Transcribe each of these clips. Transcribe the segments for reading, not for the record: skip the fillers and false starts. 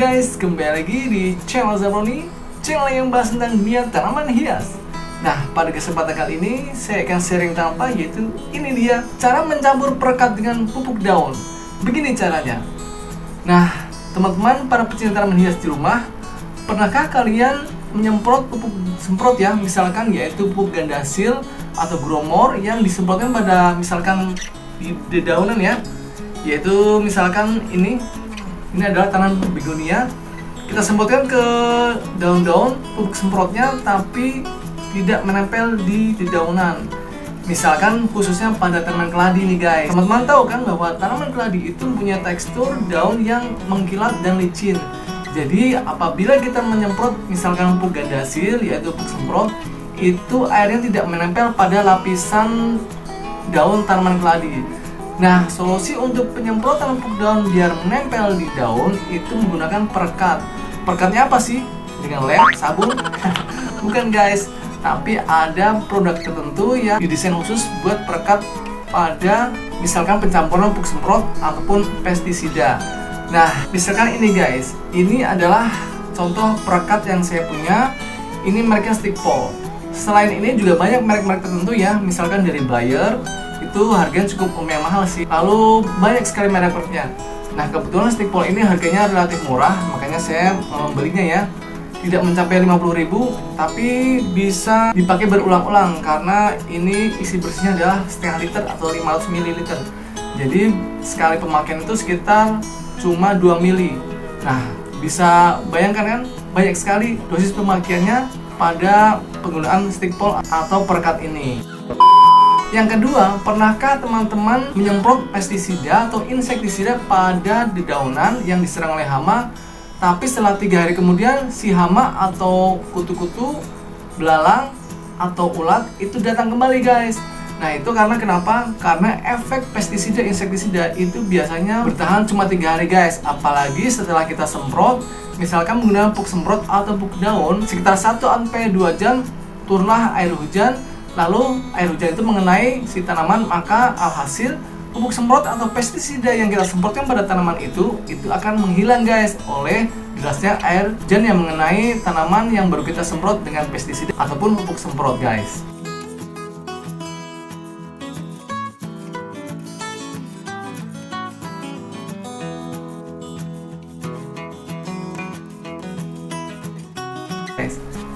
guys, kembali lagi di channel Zabroni, channel yang bahas tentang dunia tanaman hias. Nah, pada kesempatan kali ini saya akan sharing tentang apa, yaitu ini dia cara mencampur perekat dengan pupuk daun. Begini caranya. Nah, teman-teman para pecinta tanaman hias di rumah, pernahkah kalian menyemprot pupuk semprot ya, misalkan yaitu pupuk gandasil atau gromor yang disemprotkan pada misalkan di dedaunan ya, yaitu misalkan ini adalah tanaman begonia. Kita semprotkan ke daun-daun pupuk semprotnya, tapi tidak menempel di dedaunan. Misalkan khususnya pada tanaman keladi nih guys. Teman-teman tahu kan bahwa tanaman keladi itu punya tekstur daun yang mengkilat dan licin. Jadi apabila kita menyemprot misalkan pupuk gandasil yaitu pupuk semprot, itu airnya tidak menempel pada lapisan daun tanaman keladi. Nah, solusi untuk penyemprotan pupuk daun biar menempel di daun itu menggunakan perekat. Perekatnya apa sih? Dengan lem, sabun? Bukan guys, tapi ada produk tertentu yang didesain khusus buat perekat pada misalkan pencampuran pupuk semprot ataupun pestisida. Nah, misalkan ini guys, ini adalah contoh perekat yang saya punya. Ini mereknya Stickpole. Selain ini juga banyak merek-merek tertentu ya, misalkan dari Bayer, itu harganya cukup lumayan mahal sih. Lalu banyak sekali merek-mereknya. Nah, kebetulan Stickpole ini harganya relatif murah, makanya saya membelinya ya. Tidak mencapai 50.000, tapi bisa dipakai berulang-ulang karena ini isi bersihnya adalah setengah liter atau 500 ml. Jadi sekali pemakaian itu sekitar cuma 2 mili. Nah, bisa bayangkan kan, banyak sekali dosis pemakaiannya pada penggunaan Stickpole atau perekat ini. Yang kedua, pernahkah teman-teman menyemprot pestisida atau insektisida pada dedaunan yang diserang oleh hama, tapi setelah 3 hari kemudian si hama atau kutu-kutu, belalang, atau ulat itu datang kembali guys. Nah, itu karena kenapa? Karena efek pestisida insektisida itu biasanya bertahan cuma 3 hari guys. Apalagi setelah kita semprot, misalkan menggunakan pupuk semprot atau pupuk daun, sekitar 1-2 jam turunlah air hujan. Lalu air hujan itu mengenai si tanaman, maka alhasil pupuk semprot atau pestisida yang kita semprotkan pada tanaman itu akan menghilang guys oleh derasnya air hujan yang mengenai tanaman yang baru kita semprot dengan pestisida ataupun pupuk semprot guys.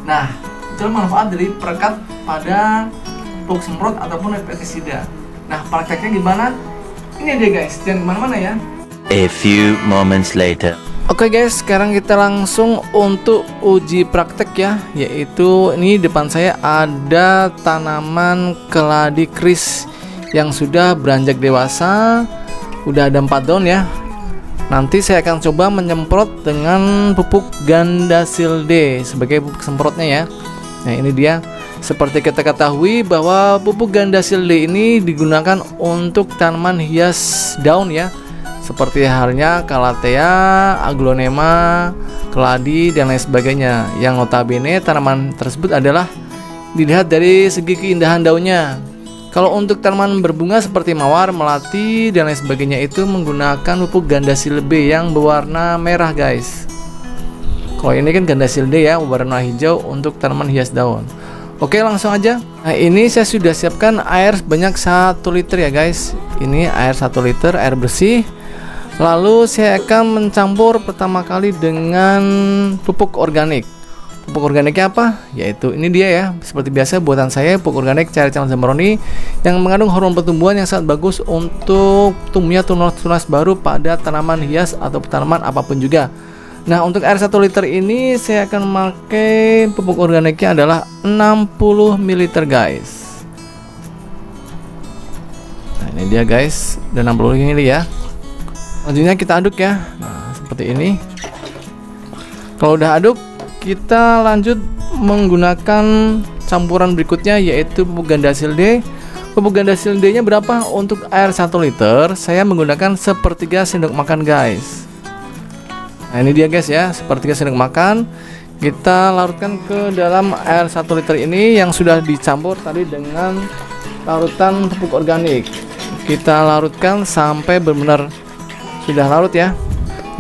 Nah, itulah manfaat dari perekat pada pupuk semprot ataupun pestisida. Nah, prakteknya gimana? Ini dia guys, jangan kemana-mana ya. A few moments later. Oke guys, sekarang kita langsung untuk uji praktek ya, yaitu ini depan saya ada tanaman keladi kris yang sudah beranjak dewasa, udah ada 4 daun ya. Nanti saya akan coba menyemprot dengan pupuk gandasil D sebagai pupuk semprotnya ya. Nah, ini dia. Seperti kita ketahui bahwa pupuk gandasil D ini digunakan untuk tanaman hias daun ya, seperti halnya Calathea, Aglonema, keladi dan lain sebagainya. Yang notabene tanaman tersebut adalah dilihat dari segi keindahan daunnya. Kalau untuk tanaman berbunga seperti mawar, melati dan lain sebagainya itu menggunakan pupuk gandasil B yang berwarna merah guys. Kalau ini kan gandasil D ya, berwarna hijau untuk tanaman hias daun. Oke, langsung aja. Nah, ini saya sudah siapkan air sebanyak 1 liter ya guys. Ini air 1 liter, air bersih. Lalu saya akan mencampur pertama kali dengan pupuk organik. Pupuk organiknya apa? Yaitu ini dia ya. Seperti biasa buatan saya, pupuk organik Cari Channel Zabroni yang mengandung hormon pertumbuhan yang sangat bagus untuk tumbuhnya tunas-tunas baru pada tanaman hias atau tanaman apapun juga. Nah, untuk air 1 liter ini saya akan memakai pupuk organiknya adalah 60 ml guys. Nah, ini dia guys, dan 60 ml ya. Selanjutnya kita aduk ya. Nah, seperti ini. Kalau udah aduk, kita lanjut menggunakan campuran berikutnya yaitu pupuk gandasil D. Pupuk gandasil D nya berapa? Untuk air 1 liter saya menggunakan 1/3 sendok makan guys. Nah, ini dia guys ya, 1/3 sendok makan. Kita larutkan ke dalam air 1 liter ini yang sudah dicampur tadi dengan larutan pupuk organik. Kita larutkan sampai benar-benar sudah larut ya.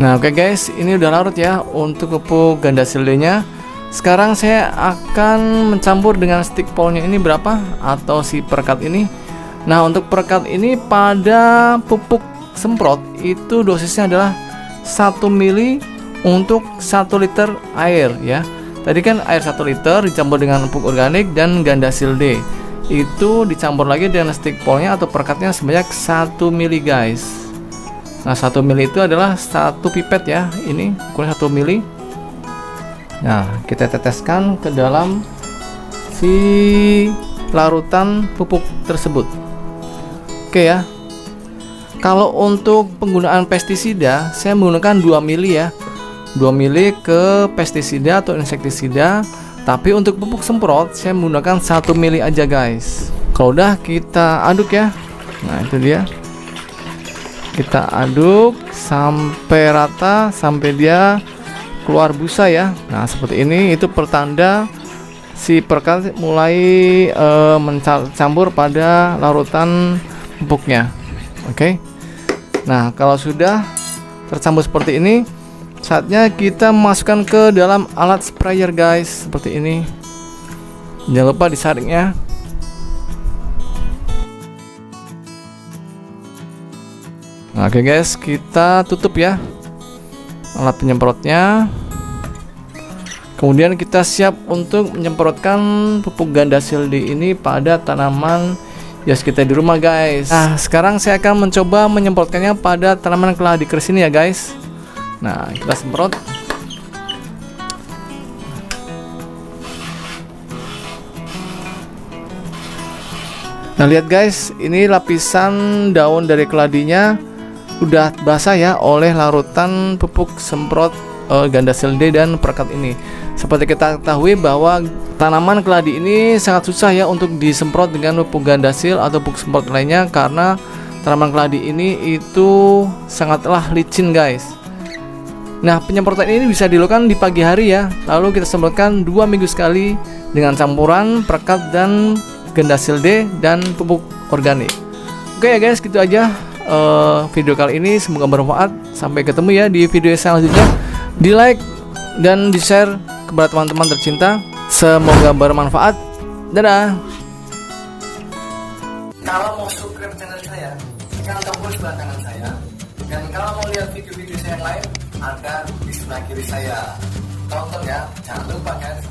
Nah oke guys, ini udah larut ya untuk pupuk ganda silde-nya. Sekarang saya akan mencampur dengan stick pole-nya ini berapa, atau si perekat ini. Nah untuk perekat ini pada pupuk semprot itu dosisnya adalah 1 mili untuk 1 liter air ya. Tadi kan air 1 liter dicampur dengan pupuk organik dan ganda silde. Itu dicampur lagi dengan stick pole-nya atau perekatnya sebanyak 1 mili guys. Nah 1 mili itu adalah 1 pipet ya. Ini ukuran 1 mili. Nah kita teteskan ke dalam si larutan pupuk tersebut. Oke ya. Kalau untuk penggunaan pestisida, saya menggunakan 2 mili ya. 2 mili ke pestisida atau insektisida. Tapi untuk pupuk semprot, saya menggunakan 1 mili aja guys. Kalau udah kita aduk ya. Nah itu dia. Kita aduk sampai rata, sampai dia keluar busa ya. Nah seperti ini, itu pertanda si perekat mulai mencampur pada larutan pupuknya. Oke. Nah kalau sudah tercampur seperti ini, saatnya kita masukkan ke dalam alat sprayer guys, seperti ini. Jangan lupa disariknya. Nah, oke guys, kita tutup ya alat penyemprotnya. Kemudian kita siap untuk menyemprotkan pupuk ganda silde ini pada tanaman hias kita di rumah guys. Nah sekarang saya akan mencoba menyemprotkannya pada tanaman keladi keris ini ya guys. Nah kita semprot. Nah lihat guys, ini lapisan daun dari keladinya udah basah ya oleh larutan pupuk semprot ganda silde dan perekat ini. Seperti kita ketahui bahwa tanaman keladi ini sangat susah ya untuk disemprot dengan pupuk gandasil atau pupuk semprot lainnya, karena tanaman keladi ini itu sangatlah licin guys. Nah penyemprotan ini bisa dilakukan di pagi hari ya, lalu kita semprotkan 2 minggu sekali dengan campuran perekat dan gandasilde dan pupuk organik. Oke ya guys, gitu aja video kali ini, semoga bermanfaat. Sampai ketemu ya di video selanjutnya. Di like dan di share kepada teman-teman tercinta, semoga bermanfaat. Dadah. Kalau mau subscribe channel saya, tekan tombol sebelah kanan saya. Dan kalau mau lihat video-video saya yang lain, ada di sebelah kiri saya. Tonton ya, jangan lupa guys.